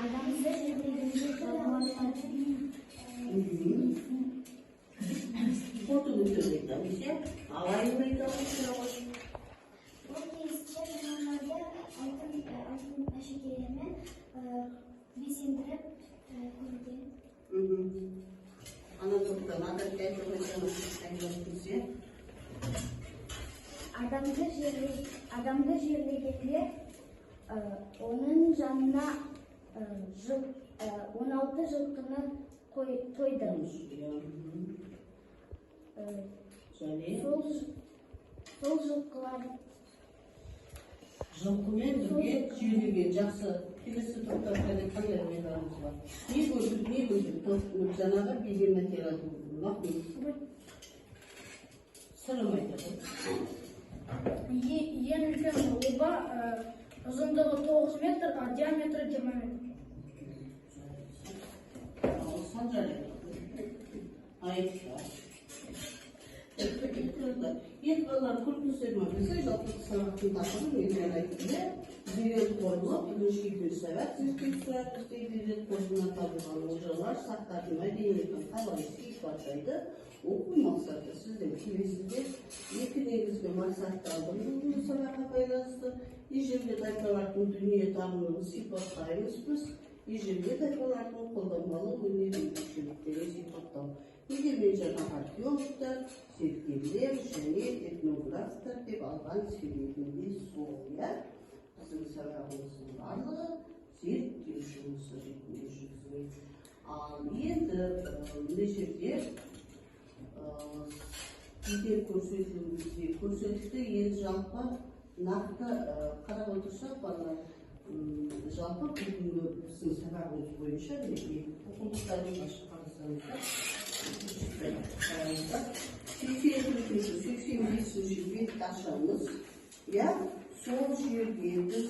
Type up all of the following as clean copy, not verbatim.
Адамдар жерлегенде Фотоны көзейтеміз, алайын айтамыз. бұл кезінде жанарда алтын әшекейлермен безендіріп көрген. Ана тоқтан, адыр айтамыз. Адамды жерлегенде оның жанына 16 жылқыны қойды. Сол жылқылар Жылқымен бірге жүйелеген жақсы келесі тоқтарда қандай ойдарымыз бар. Не көрдік, жаңағы бейген материал мақұл. Сырым айтады. Ең үлкен оба ұзындығы 9 метр, а диаметрі 20 метр. Санжар айтады. Ет балалар көрпісер ма? Бізде жалпы сағаттың тақырын елден айтты. Зерет қорылып, үлгіншейді сәбәт зерттеу сұрақы зерет қорына табылған олжалар сақтардың мәдениетін қалай сипаттайды. Оқу мақсаты сіздің келесіде екі негізгі мақсаттардың бүгінгі сабаққа байланысты ежелгі тайпалардың дүние танымын сипаттаймыз біз. Ежелгі тайпалардың қолданбалы өнер ерекшеліктерін сипаттау. Егемен жаңағы археологтар, зерттеулер және этнографтар деп алған себебінде сол, біздің сабағымыздың барлығы зерттеу жұмысы ретінде жүргізіледі. Ал енді мына жерде егер көрсетілді енді жалпы нақты қарап отырсақ балалар жалпы бүгінгі біздің сабағымыз бойынша оқулықтардың ашып қарасаңыздар 85-ші бетті ашамыз. Сол жерде біз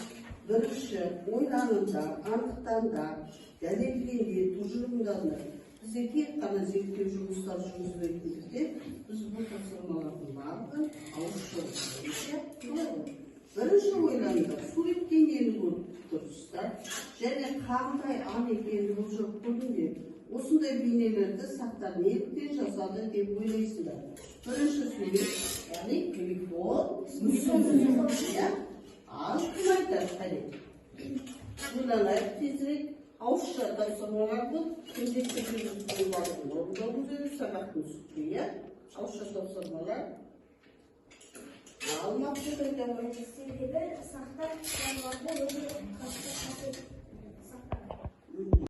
бірінші ойланымдар, анықтамдар, дәлелденген тұжырымдарды бізде тек қана зерттеу жұмыстар жүргізілетіндікте біз бұл тапсырмалардың барлығын ауызша бойынша бірінші ойланымдар, суреттен нені көріп тұрсыздар және қандай аң екенін бұл жоқ көрдіңдер. Осындай бейнелерді сақтар неліктен жасады деп ойлайсыздар. Бірінші сурет, яғни телефон, мүсін, ал кім айтады қане? Ойланайық тезірек, ауызша тапсырмаларды міндетті түрде орындауымыз керек сабақтың үстінде, ауызша тапсырмалар. Алмақшы айтамын. Себебі сақтар жануарды өте қатты